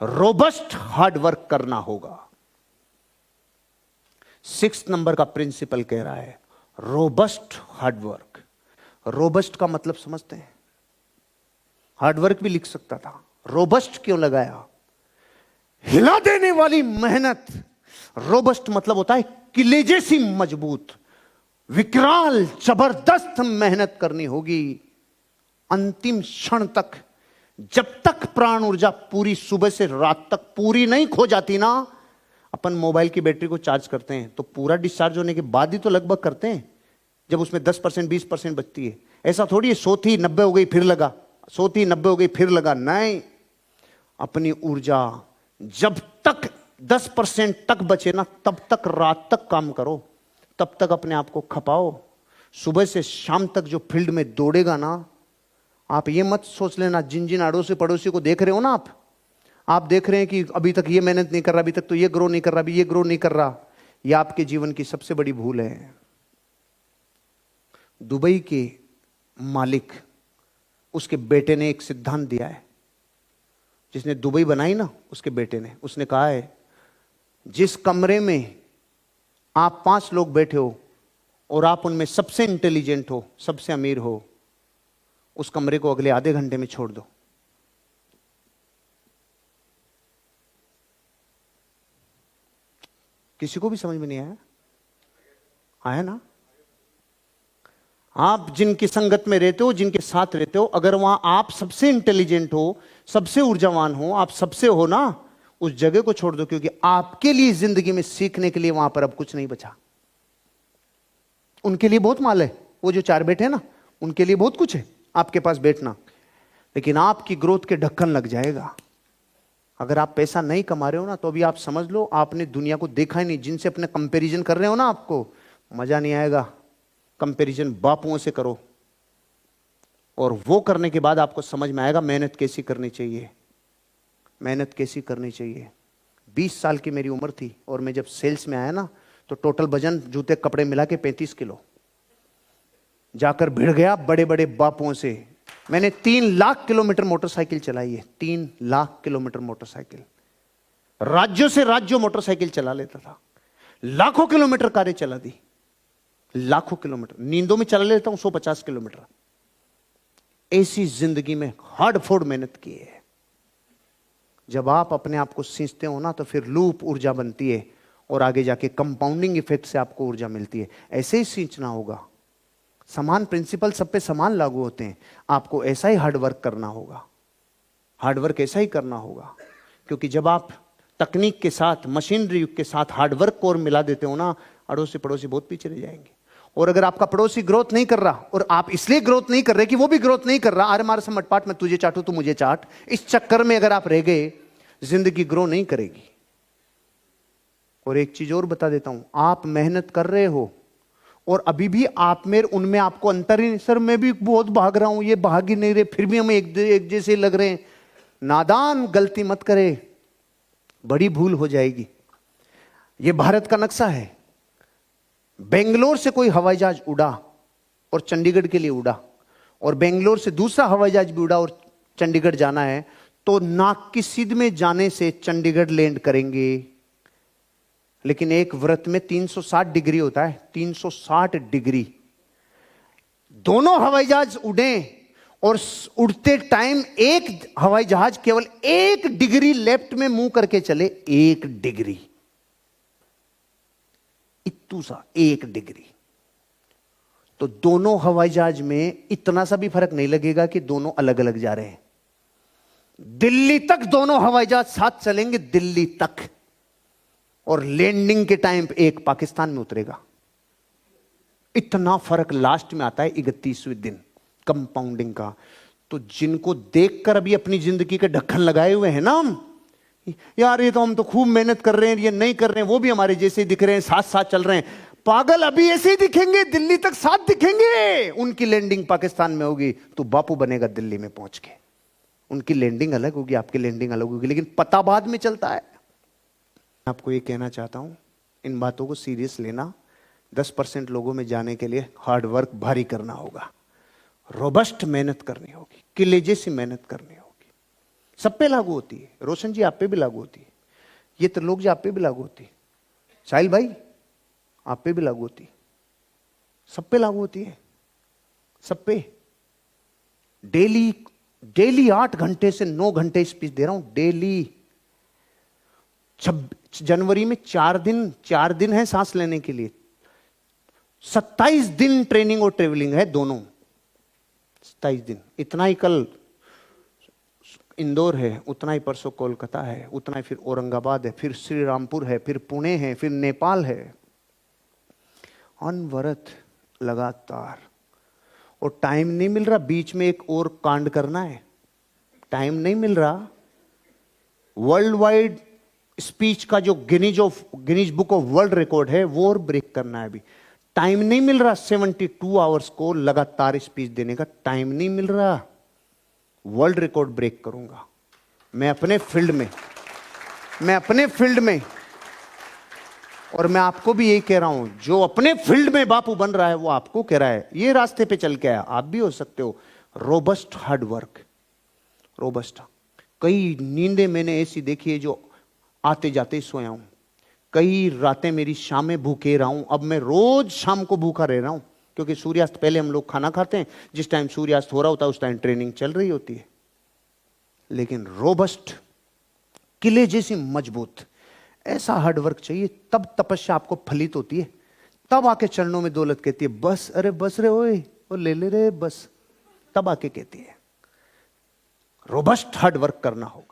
Robust hard work करना होगा। 6 number का प्रिंसिपल कह रहा है रोबस्ट हार्ड वर्क। रोबस्ट का मतलब समझते हैं? हार्ड वर्क भी लिख सकता था, रोबस्ट क्यों लगाया? हिला देने वाली मेहनत। रोबस्ट मतलब होता है किले जैसी मजबूत, विकराल जबरदस्त मेहनत करनी होगी अंतिम क्षण तक। जब तक प्राण ऊर्जा पूरी सुबह से रात तक पूरी नहीं खो जाती ना, अपन मोबाइल की बैटरी को चार्ज करते हैं तो पूरा डिस्चार्ज होने के बाद ही तो लगभग करते हैं, जब उसमें 10% 20% बचती है। ऐसा थोड़ी है 100 थी 90 हो गई फिर लगा, 100 थी 90 हो गई फिर लगा। नहीं, अपनी ऊर्जा जब तक 10% तक बचे ना तब तक रात तक काम करो, तब तक अपने आप को खपाओ। सुबह से शाम तक जो फील्ड में दौड़ेगा ना, आप ये मत सोच लेना जिन जिन अड़ोसी पड़ोसी को देख रहे हो ना, आप देख रहे हैं कि अभी तक ये मेहनत नहीं कर रहा, अभी तक तो ये ग्रो नहीं कर रहा, अभी ये ग्रो नहीं कर रहा। यह आपके जीवन की सबसे बड़ी भूल है। दुबई के मालिक, उसके बेटे ने एक सिद्धांत दिया है, जिसने दुबई बनाई ना उसके बेटे ने, उसने कहा है जिस कमरे में आप 5 लोग बैठे हो और आप उनमें सबसे इंटेलिजेंट हो, सबसे अमीर हो, उस कमरे को अगले आधे घंटे में छोड़ दो। किसी को भी समझ में नहीं आया? आया ना? आप जिनकी संगत में रहते हो, जिनके साथ रहते हो, अगर वहां आप सबसे इंटेलिजेंट हो, सबसे ऊर्जावान हो, आप सबसे हो ना, उस जगह को छोड़ दो, क्योंकि आपके लिए जिंदगी में सीखने के लिए वहां पर अब कुछ नहीं बचा। उनके लिए बहुत माल है, वो जो 4 बैठे हैं ना, उनके लिए बहुत कुछ है आपके पास बैठना, लेकिन आपकी ग्रोथ के ढक्कन लग जाएगा। अगर आप पैसा नहीं कमा रहे हो ना, तो अभी आप समझ लो आपने दुनिया को देखा ही नहीं। जिनसे अपने कंपैरिजन कर रहे हो ना, आपको मजा नहीं आएगा। कंपैरिजन बापुओं से करो, और वो करने के बाद आपको समझ में आएगा मेहनत कैसी करनी चाहिए, मेहनत कैसी करनी चाहिए। 20 साल की मेरी उम्र थी और मैं जब सेल्स में आया ना, तो टोटल वजन जूते कपड़े मिला के 35 किलो। जाकर भिड़ गया बड़े बड़े बापुओं से। मैंने 3 लाख किलोमीटर मोटरसाइकिल चलाई है, 3 लाख किलोमीटर मोटरसाइकिल। राज्यों से राज्यों मोटरसाइकिल चला लेता था, लाखों किलोमीटर कारें चला दी, लाखों किलोमीटर। नींदों में चला लेता हूं 150 किलोमीटर। ऐसी जिंदगी में हार्ड फोर्ड मेहनत की है। जब आप अपने आप को सींचते हो ना, तो फिर लूप ऊर्जा बनती है और आगे जाके कंपाउंडिंग इफेक्ट से आपको ऊर्जा मिलती है। ऐसे ही सींचना होगा। समान प्रिंसिपल सब पे समान लागू होते हैं। आपको ऐसा ही हार्ड वर्क करना होगा, हार्ड वर्क ऐसा ही करना होगा। क्योंकि जब आप तकनीक के साथ, मशीनरी युग के साथ हार्ड वर्क को और मिला देते हो ना, अड़ोसी पड़ोसी बहुत पीछे रह जाएंगे। और अगर आपका पड़ोसी ग्रोथ नहीं कर रहा और आप इसलिए ग्रोथ नहीं कर रहे कि वो भी ग्रोथ नहीं कर रहा, अरे मारे समझ पाट में तुझे चाटू तू मुझे चाट, इस चक्कर में अगर आप रह गए, जिंदगी ग्रो नहीं करेगी। और एक चीज और बता देता हूं, आप मेहनत कर रहे हो और अभी भी आप में उनमें आपको अंतर ही, सर मैं भी बहुत भाग रहा हूं, ये भाग ही नहीं रहे, फिर भी हम एक जैसे लग रहे हैं। नादान, गलती मत करे, बड़ी भूल हो जाएगी। ये भारत का नक्शा है। बेंगलोर से कोई हवाई जहाज उड़ा और चंडीगढ़ के लिए उड़ा, और बेंगलोर से दूसरा हवाई जहाज भी उड़ा और चंडीगढ़ जाना है, तो नाक की सीध में जाने से चंडीगढ़ लैंड करेंगे। लेकिन एक वृत्त में 360 डिग्री होता है, 360 डिग्री। दोनों हवाई जहाज उड़े और उड़ते टाइम एक हवाई जहाज केवल 1 डिग्री लेफ्ट में मुंह करके चले, 1 डिग्री, इतू सा 1 डिग्री। तो दोनों हवाई जहाज में इतना सा भी फर्क नहीं लगेगा कि दोनों अलग अलग जा रहे हैं। दिल्ली तक दोनों हवाई जहाज साथ चलेंगे, दिल्ली तक। और लैंडिंग के टाइम पे एक पाकिस्तान में उतरेगा। इतना फर्क लास्ट में आता है 31वें दिन, कंपाउंडिंग का। तो जिनको देखकर अभी अपनी जिंदगी के ढक्कन लगाए हुए हैं ना हम, यार ये तो हम तो खूब मेहनत कर रहे हैं, ये नहीं कर रहे हैं, वो भी हमारे जैसे दिख रहे हैं, साथ साथ चल रहे हैं, पागल अभी ऐसे ही दिखेंगे, दिल्ली तक साथ दिखेंगे। उनकी लैंडिंग पाकिस्तान में होगी, तो बापू बनेगा दिल्ली में पहुंच के। उनकी लैंडिंग अलग होगी, आपकी लैंडिंग अलग होगी, लेकिन पता बाद में चलता है। आपको ये कहना चाहता हूं, इन बातों को सीरियस लेना। 10% लोगों में जाने के लिए हार्ड वर्क भारी करना होगा, रोबस्ट मेहनत करनी होगी, किले जैसी मेहनत करनी होगी। सब पे लागू होती है। रोशन जी आप पे भी लागू होती है, ये त्रिलोक जी आप पे भी लागू होती है, साहिल भाई आप पे भी लागू होती है, सब पे लागू होती है, सब पे। डेली डेली 8 घंटे से 9 घंटे स्पीच दे रहा हूं डेली। जनवरी में 4 दिन है सांस लेने के लिए, 27 दिन ट्रेनिंग और ट्रेवलिंग है दोनों, 27 दिन। इतना ही कल इंदौर है, उतना ही परसों कोलकाता है, उतना ही फिर औरंगाबाद है, फिर श्री रामपुर है, फिर पुणे है, फिर नेपाल है। अनवरत लगातार, और टाइम नहीं मिल रहा बीच में एक और कांड करना है, टाइम नहीं मिल रहा। वर्ल्ड वाइड स्पीच का जो Guinness book of world record है वो और ब्रेक करना है अभी। टाइम नहीं मिल रहा 72 आवर्स को लगातार स्पीच देने का, टाइम नहीं मिल रहा। वर्ल्ड रिकॉर्ड ब्रेक करूंगा मैं अपने फील्ड में, और मैं आपको भी यही कह रहा हूं, जो अपने फील्ड में बापू बन रहा है वो आपको कह रहा है ये रास्ते पे चल के आया, आप भी हो सकते हो। Robust hard work, robust. कई नींदें मैंने ऐसी देखी है जो आते जाते ही सोया हूं, कई रातें मेरी शामें भूखे रहा हूं। अब मैं रोज शाम को भूखा रह रहा हूं, क्योंकि सूर्यास्त पहले हम लोग खाना खाते हैं, जिस टाइम सूर्यास्त हो रहा होता है उस टाइम ट्रेनिंग चल रही होती है। लेकिन रोबस्ट, किले जैसी मजबूत, ऐसा हार्ड वर्क चाहिए, तब तपस्या आपको फलित होती है, तब आके चरणों में दौलत कहती है बस, अरे बस रे ओए, वो ले ले रे बस, तब आके कहती है। रोबस्ट हार्ड वर्क करना होगा।